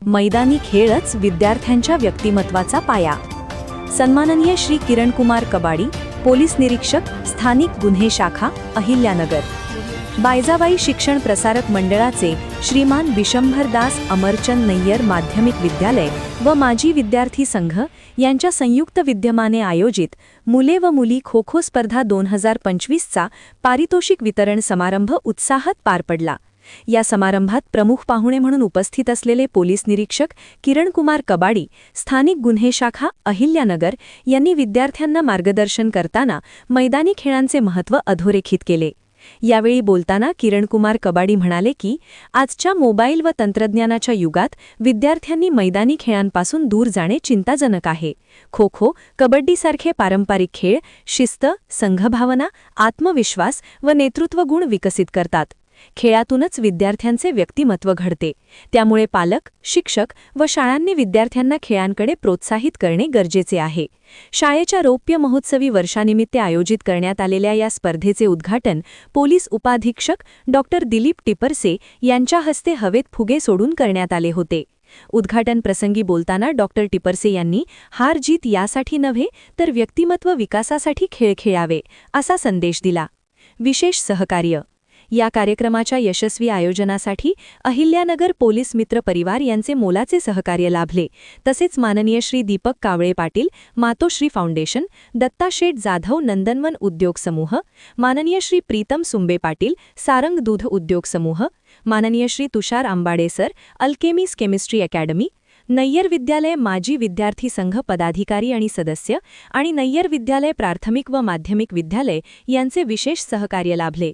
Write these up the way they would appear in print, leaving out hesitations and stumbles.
मैदानी खेळच विद्यार्थ्यांच्या व्यक्तिमत्वाचा पाया। सन्माननीय श्री किरणकुमार कबाडी, पोलीस निरीक्षक, स्थानिक गुन्हे शाखा, अहिल्यानगर। बायजाबाई शिक्षण प्रसारक मंडळाचे श्रीमान बिशंभरदास अमरचंद नय्यर माध्यमिक विद्यालय व माजी विद्यार्थी संघ यांच्या संयुक्त विद्यमाने आयोजित मुले व मुली खो खो स्पर्धा 2025 चा पारितोषिक वितरण समारंभ उत्साहात पार पडला। या समारंभात प्रमुख पाहुणे म्हणून उपस्थित असलेले पोलीस निरीक्षक किरणकुमार कबाडी, स्थानिक गुन्हे शाखा, अहिल्यानगर यांनी विद्यार्थ्यांना मार्गदर्शन करताना मैदानी खेळांचे महत्त्व अधोरेखित केले। यावेळी बोलताना किरणकुमार कबाडी म्हणाले की आजच्या मोबाईल व तंत्रज्ञानाच्या युगात विद्यार्थ्यांनी मैदानी खेळांपासून दूर जाणे चिंताजनक आहे। खो खो, कबड्डीसारखे पारंपरिक खेळ शिस्त, संघभावना, आत्मविश्वास व नेतृत्व गुण विकसित करतात। खेळातूनच विद्यार्थ्यांचे व्यक्तिमत्व घडते। त्यामुळे पालक, शिक्षक व शाळांनी विद्यार्थ्यांना खेळांकडे प्रोत्साहित करणे गरजेचे आहे। शाळेच्या रौप्य महोत्सवी वर्षानिमित्त आयोजित करण्यात आलेल्या या स्पर्धेचे उद्घाटन पोलीस उपाधीक्षक डॉक्टर दिलीप टिपरसे यांच्या हस्ते हवेत फुगे सोडून करण्यात आले होते। उद्घाटन प्रसंगी बोलताना डॉक्टर टिपरसे यांनी हार जीत यासाठी नव्हे तर व्यक्तिमत्व विकासासाठी खेळ खेळावे असा संदेश दिला। विशेष सहकार्य या कार्यक्रमाच्या यशस्वी आयोजनासाठी अहिल्यानगर पोलीस मित्र परिवार यांचे मोलाचे सहकार्य लाभले। तसेच माननीय श्री दीपक कावळे पाटील, मातोश्री फाउंडेशन, दत्ताशेठ जाधव नंदनवन उद्योग समूह, माननीय श्री प्रीतम सुंबे पाटील, सारंग दूध उद्योग समूह, माननीय Shri Tushar आंबाडे sir, अल्केमीज chemistry academy, Nayyar विद्यालय माजी विद्यार्थी संघ पदाधिकारी आणि सदस्य आणि नय्यर विद्यालय प्राथमिक व माध्यमिक विद्यालय यांचे विशेष सहकार्य लाभले।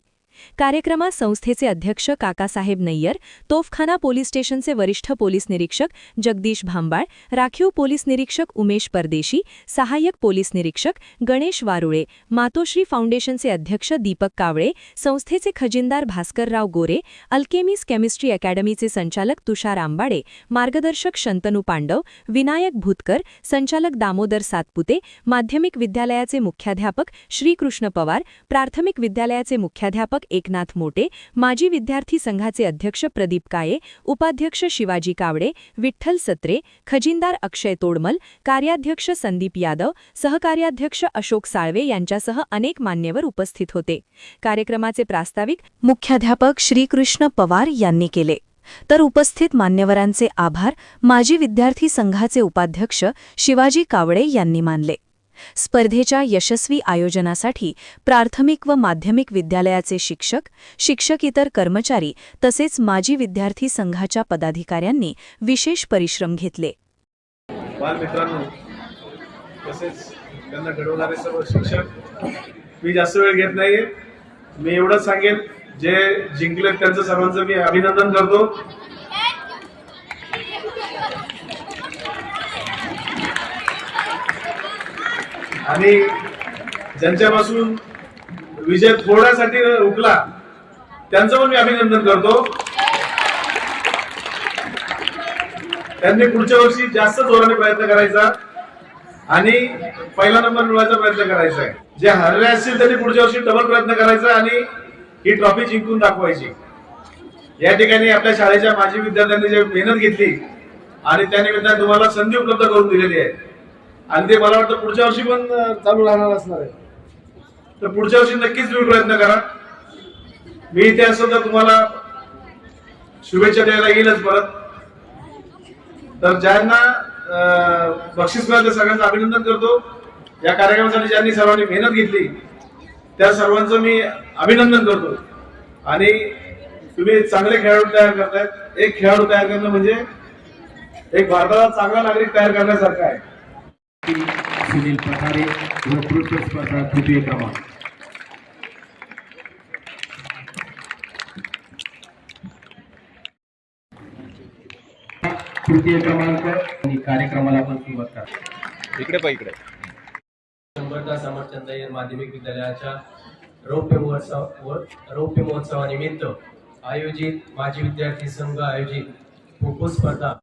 कार्यक्रमात संस्थेचे अध्यक्ष काकासाहेब नय्यर, तोफखाना पोलीस स्टेशनचे वरिष्ठ पोलीस निरीक्षक जगदीश भांबाळ, राखीव पोलीस निरीक्षक उमेश परदेशी, सहाय्यक पोलीस निरीक्षक गणेश वारुळे, मातोश्री फाउंडेशनचे अध्यक्ष दीपक कावळे, संस्थेचे खजिनदार भास्करराव गोरे, अल्केमीज केमिस्ट्री अकॅडमीचे संचालक तुषार आंबाडे, मार्गदर्शक शंतनू पांडव, विनायक भूतकर, संचालक दामोदर सातपुते, माध्यमिक विद्यालयाचे मुख्याध्यापक श्रीकृष्ण पवार, प्राथमिक विद्यालयाचे मुख्याध्यापक एकनाथ मोटे, माजी विद्यार्थी संघाचे अध्यक्ष प्रदीप काये, उपाध्यक्ष शिवाजी कावडे, विठ्ठल सत्रे, खजिनदार अक्षय तोडमल, कार्याध्यक्ष संदीप यादव, सहकार्याध्यक्ष अशोक साळवे यांच्यासह अनेक मान्यवर उपस्थित होते। कार्यक्रमाचे प्रास्ताविक मुख्याध्यापक श्रीकृष्ण पवार यांनी केले। तर उपस्थित मान्यवरांचे आभार माजी विद्यार्थी संघाचे उपाध्यक्ष शिवाजी कावडे यांनी मानले। स्पर्धेच्या यशस्वी आयोजनासाठी प्राथमिक व माध्यमिक विद्यालयाचे शिक्षक, शिक्षक इतर कर्मचारी तसेच माजी विद्यार्थी संघाच्या पदाधिकाऱ्यांनी विशेष परिश्रम घेतले। बालमित्रांनो तसेच त्यांना घडवणारे सर्व शिक्षक, मी जास्त वेळ घेत नाहीये, मी एवढंच सांगेन, जे जिंकले त्यांचं सर्वांचं मी अभिनंदन करतो। आणि ज्यांच्यापासून विजय थोड्यासाठी हुकला त्यांचं पण मी अभिनंदन करतो। त्यांनी पुढच्या वर्षी जास्त जोराने प्रयत्न करायचा आणि पहिला नंबर मिळवायचा प्रयत्न करायचा आहे। जे हरले असतील त्यांनी पुढच्या वर्षी डबल प्रयत्न करायचा आणि ही ट्रॉफी जिंकून दाखवायची। या ठिकाणी आपल्या शाळेच्या माजी विद्यार्थ्यांनी जे मेहनत घेतली आणि त्या निमित्ताने तुम्हाला संधी उपलब्ध करून दिलेली आहे आणि ते मला वाटतं पुढच्या वर्षी पण चालू राहणार असणार आहे। तर पुढच्या वर्षी नक्कीच तुम्ही प्रयत्न करा। मी इथे असं तर तुम्हाला शुभेच्छा द्यायला येईलच परत। तर ज्यांना बक्षीस मिळालं त्या सगळ्यांचं अभिनंदन करतो। या कार्यक्रमासाठी ज्यांनी सर्वांनी मेहनत घेतली त्या सर्वांचं मी अभिनंदन करतो। आणि तुम्ही चांगले खेळाडू तयार करतायत। एक खेळाडू तयार करणं म्हणजे एक भारताला चांगला नागरिक तयार करण्यासारखं आहे। सुनील पठारे वक्तृत्व स्पर्धा तृतीय क्रमांक। तृतीय क्रमांक आणि कार्यक्रमाला आपण सुरुवात करा। इकडे पा इकडे शंभरदास अमरचंद नय्यर माध्यमिक विद्यालयाच्या रौप्य महोत्सवानिमित्त आयोजित माजी विद्यार्थी संघ आयोजित खो खो स्पर्धा